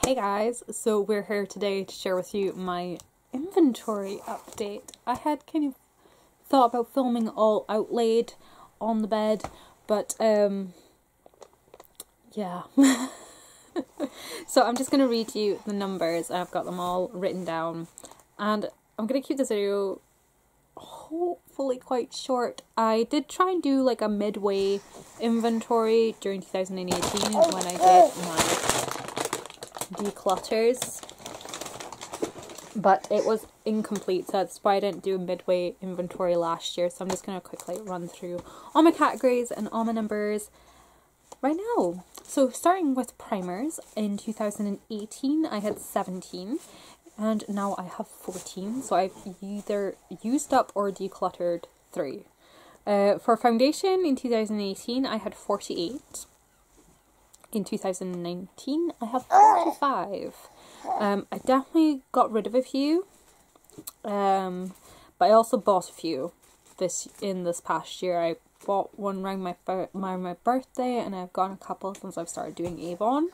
Hey guys, so we're here today to share with you my inventory update. I had kind of thought about filming all out laid on the bed, but yeah. So I'm just going to read you the numbers, and I've got them all written down, and I'm going to keep this video hopefully quite short. I did try and do like a midway inventory during 2018 when I did my declutters, but it was incomplete, so that's why I didn't do a midway inventory last year. So I'm just going to quickly run through all my categories and all my numbers right now. So starting with primers, in 2018 I had 17 and now I have 14, so I've either used up or decluttered 3. For foundation in 2018 I had 48. In 2019 I have 45. I definitely got rid of a few, but I also bought a few this past year. I bought one around my birthday, and I've gotten a couple since I've started doing Avon.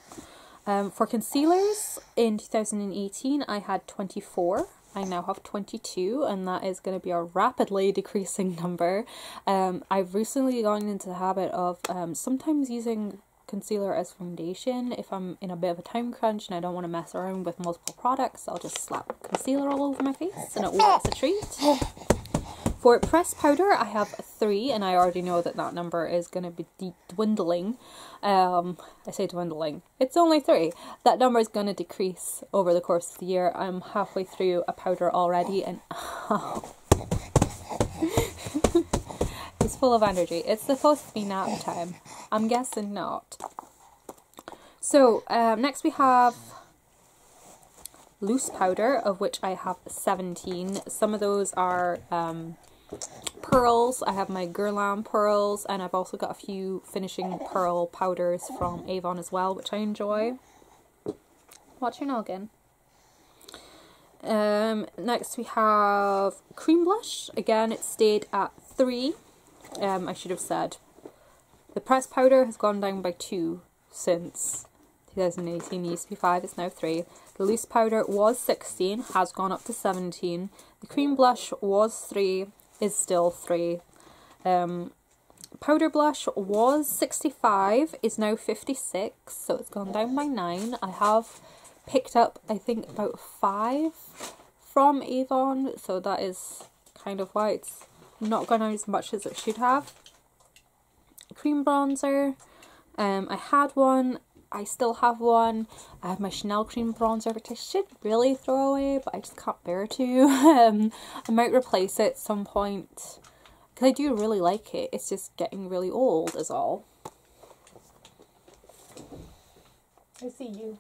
For concealers, in 2018 I had 24. I now have 22, and that is going to be a rapidly decreasing number. I've recently gotten into the habit of sometimes using concealer as foundation. If I'm in a bit of a time crunch and I don't want to mess around with multiple products, I'll just slap concealer all over my face and it works a treat. For pressed powder, I have 3, and I already know that that number is going to be dwindling. I say dwindling, it's only 3. That number is going to decrease over the course of the year. I'm halfway through a powder already, and it's full of energy. It's supposed to be nap time. I'm guessing not. So, next we have loose powder, of which I have 17. Some of those are pearls. I have my Guerlain pearls, and I've also got a few finishing pearl powders from Avon as well, which I enjoy. Watch your noggin. Next we have cream blush. Again, it stayed at 3. I should have said the pressed powder has gone down by 2 since 2018. It used to be 5, it's now 3. The loose powder was 16, has gone up to 17. The cream blush was 3, is still 3. Powder blush was 65, is now 56, so it's gone down by 9. I have picked up, I think, about 5 from Avon, so that is kind of why it's not gone down as much as it should have. Cream bronzer, I had one, I still have one. I have my Chanel cream bronzer, which I should really throw away, but I just can't bear to. I might replace it at some point, because I do really like it. It's just getting really old is all. I see you.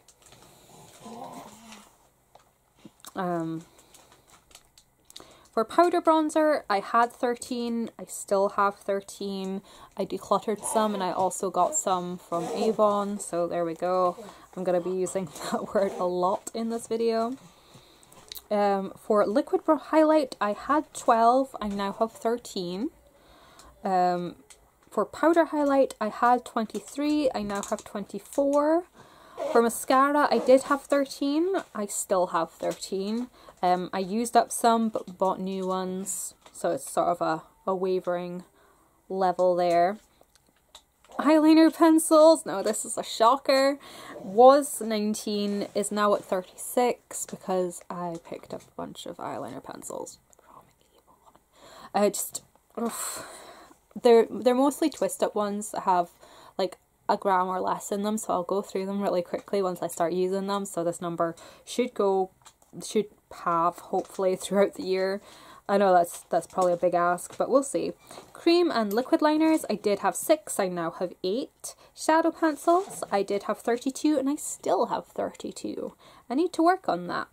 For powder bronzer, I had 13, I still have 13. I decluttered some, and I also got some from Avon, so there we go. I'm going to be using that word a lot in this video. For liquid highlight, I had 12, I now have 13. For powder highlight, I had 23, I now have 24. For mascara, I did have 13, I still have 13. I used up some, but bought new ones, so it's sort of a wavering level there. Eyeliner pencils, now this is a shocker, was 19, is now at 36, because I picked up a bunch of eyeliner pencils from Avon. They're mostly twist-up ones that have like a gram or less in them, so I'll go through them really quickly once I start using them. So this number should have hopefully throughout the year. I know that's probably a big ask, but we'll see. Cream and liquid liners, I did have 6, I now have 8. Shadow pencils, I did have 32, and I still have 32. I need to work on that.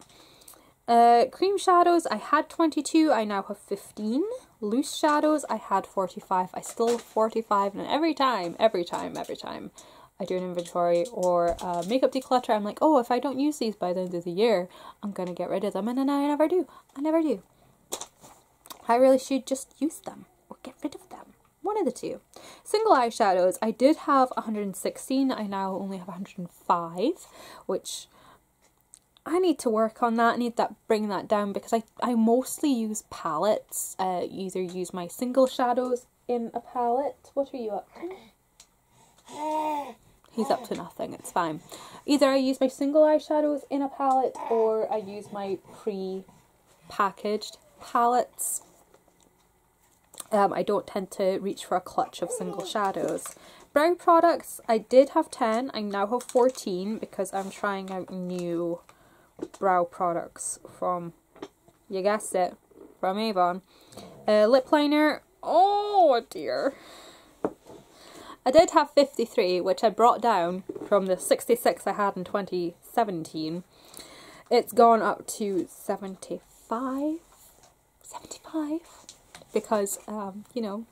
Cream shadows, I had 22, I now have 15. Loose shadows, I had 45, I still have 45, and every time I do an inventory or makeup declutter, I'm like, oh, if I don't use these by the end of the year, I'm gonna get rid of them, and then I never do. I really should just use them or get rid of them. One of the two. Single eyeshadows, I did have 116, I now only have 105, which I need to work on that. I need to bring that down because I mostly use palettes. Either use my single shadows in a palette. What are you up to? He's up to nothing, it's fine. Either I use my single eyeshadows in a palette or I use my pre-packaged palettes. I don't tend to reach for a clutch of single shadows. Brow products, I did have 10, I now have 14 because I'm trying out new brow products from, you guessed it, from Avon. Lip liner, oh dear. I did have 53, which I brought down from the 66 I had in 2017. It's gone up to 75? 75? Because, you know,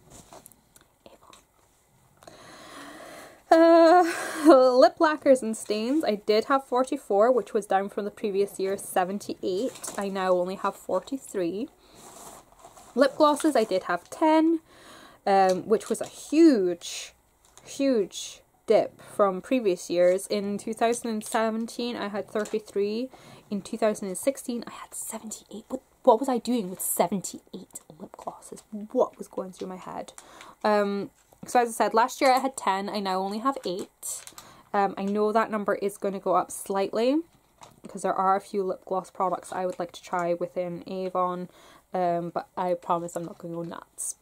Avon. Lip lacquers and stains, I did have 44, which was down from the previous year's 78. I now only have 43. Lip glosses, I did have 10, which was a huge dip from previous years. In 2017 I had 33, in 2016 I had 78. What was I doing with 78 lip glosses? What was going through my head? So as I said, last year I had 10, I now only have 8. I know that number is going to go up slightly because there are a few lip gloss products I would like to try within Avon, but I promise I'm not going to go nuts.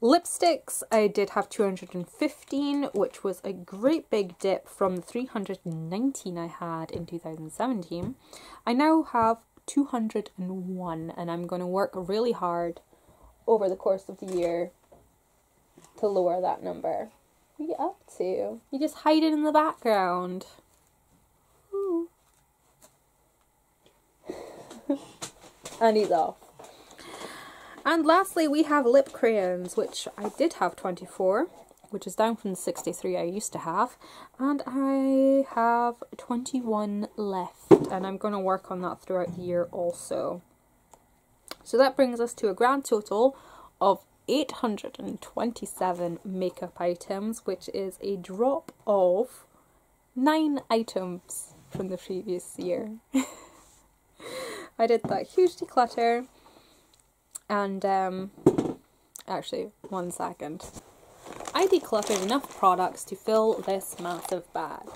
Lipsticks, I did have 215, which was a great big dip from the 319 I had in 2017. I now have 201, and I'm going to work really hard over the course of the year to lower that number. What are you up to? You just hide it in the background. Ooh. And he's off. And lastly, we have lip crayons, which I did have 24, which is down from the 63 I used to have. And I have 21 left, and I'm going to work on that throughout the year also. So that brings us to a grand total of 827 makeup items, which is a drop of 9 items from the previous year. I did that huge declutter. And, actually, 1 second. I decluttered enough products to fill this massive bag.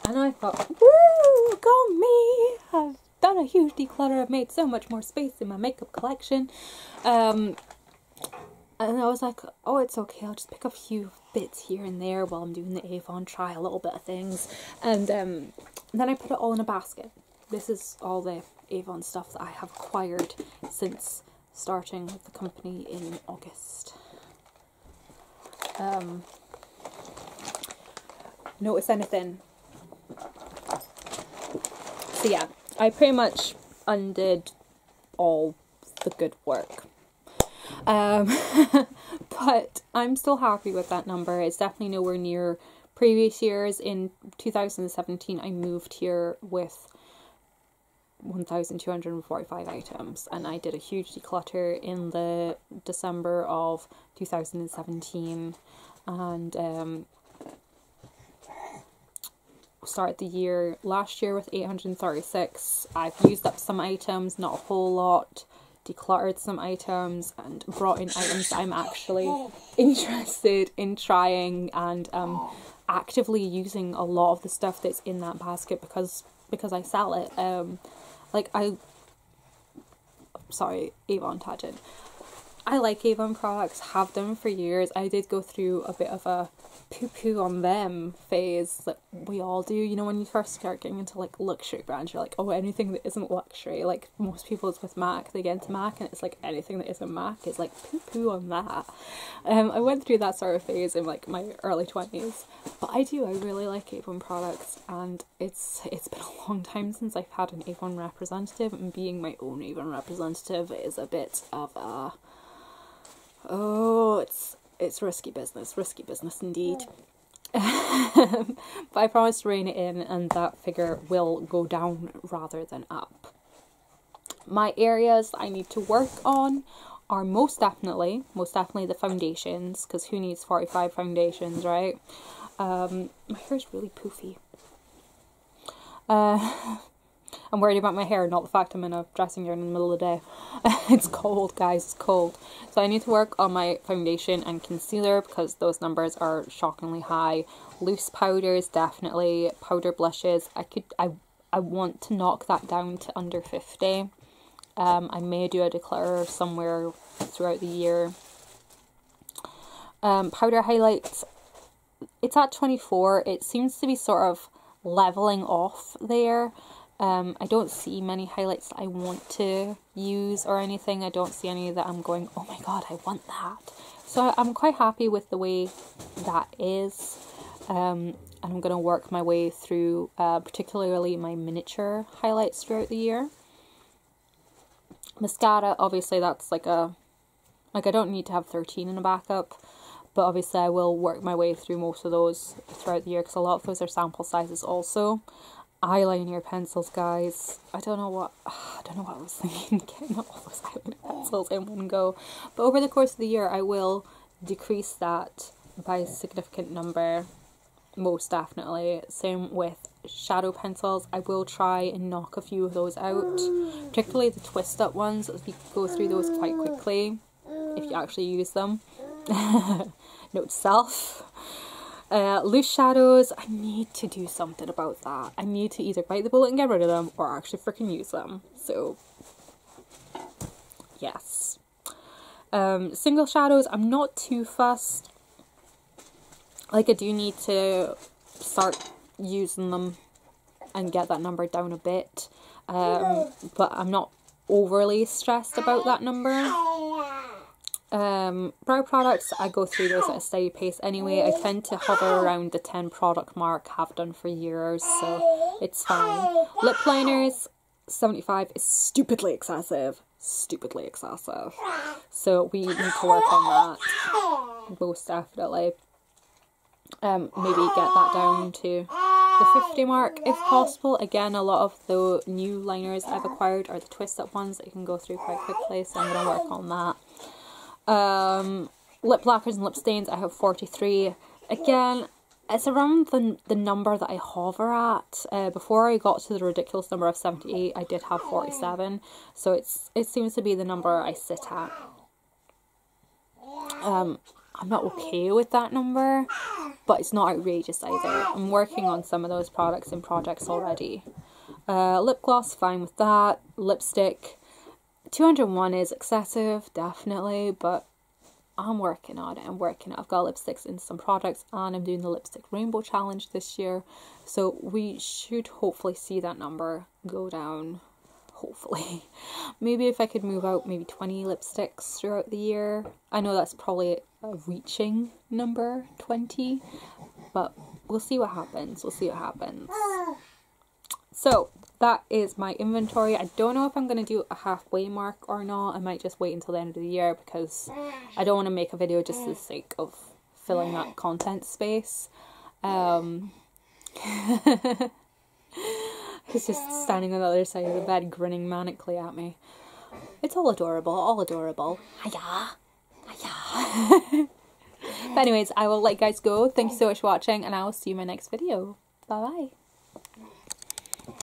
And I thought, woo, go me! I've done a huge declutter, I've made so much more space in my makeup collection. And I was like, oh, it's okay, I'll just pick up a few bits here and there while I'm doing the Avon, try a little bit of things. And then I put it all in a basket. This is all the Avon stuff that I have acquired since starting with the company in August. Notice anything? So yeah, I pretty much undid all the good work. But I'm still happy with that number. It's definitely nowhere near previous years. In 2017 I moved here with 1,245 items, and I did a huge declutter in the December of 2017, and started the year last year with 836. I've used up some items, not a whole lot, decluttered some items, and brought in items that I'm actually interested in trying, and actively using a lot of the stuff that's in that basket because I sell it. Sorry, Avon tangent. I like Avon products, have them for years. I did go through a bit of a poo-poo on them phase that we all do. You know, when you first start getting into like luxury brands, you're like, oh, anything that isn't luxury. Like most people, it's with MAC. They get into MAC and it's like anything that isn't MAC is like poo-poo on that. I went through that sort of phase in like my early 20s. But I really like Avon products, and it's been a long time since I've had an Avon representative, and being my own Avon representative is a bit of a, oh, it's risky business indeed. But I promise to rein it in, and that figure will go down rather than up. My areas I need to work on are most definitely the foundations, because who needs 45 foundations, right? My hair's really poofy. I'm worried about my hair, not the fact I'm in a dressing gown in the middle of the day. It's cold, guys, it's cold. So I need to work on my foundation and concealer because those numbers are shockingly high. Loose powders, definitely. Powder blushes, I want to knock that down to under 50. I may do a declutter somewhere throughout the year. Powder highlights, it's at 24. It seems to be sort of leveling off there. I don't see many highlights that I want to use or anything. I don't see any that I'm going, oh my god, I want that. So I'm quite happy with the way that is. And I'm going to work my way through particularly my miniature highlights throughout the year. Mascara, obviously that's like I don't need to have 13 in a backup. But obviously I will work my way through most of those throughout the year because a lot of those are sample sizes also. Eyeliner pencils, guys. I don't know what I was thinking, getting all those eyeliner pencils in one go. But over the course of the year, I will decrease that by a significant number, most definitely. Same with shadow pencils. I will try and knock a few of those out, particularly the twist up ones. You go through those quite quickly if you actually use them. Note to self. Loose shadows, I need to do something about that. I need to either bite the bullet and get rid of them or actually freaking use them. So, yes. Single shadows, I'm not too fussed. Like, I do need to start using them and get that number down a bit. But I'm not overly stressed about that number. Brow products, I go through those at a steady pace anyway. I tend to hover around the 10 product mark, have done for years, so it's fine. Lip liners, 75 is stupidly excessive. Stupidly excessive. So we need to work on that, most definitely. Maybe get that down to the 50 mark if possible. Again, a lot of the new liners I've acquired are the twist up ones that you can go through quite quickly, so I'm going to work on that. Lip lacquers and lip stains, I have 43. Again, it's around the number that I hover at. Before I got to the ridiculous number of 78, I did have 47. So it seems to be the number I sit at. I'm not okay with that number, but it's not outrageous either. I'm working on some of those products and projects already. Lip gloss, fine with that. Lipstick, 201 is excessive, definitely, but I'm working on it. I've got lipsticks in some products and I'm doing the lipstick rainbow challenge this year. So we should hopefully see that number go down. Hopefully. Maybe if I could move out maybe 20 lipsticks throughout the year. I know that's probably a reaching number, 20, but we'll see what happens. So that is my inventory. I don't know if I'm going to do a halfway mark or not. I might just wait until the end of the year because I don't want to make a video just for the sake of filling that content space. He's just standing on the other side of the bed grinning manically at me. It's all adorable, all adorable. Hiya! Hiya! But anyways, I will let you guys go. Thank you so much for watching and I will see you in my next video. Bye bye.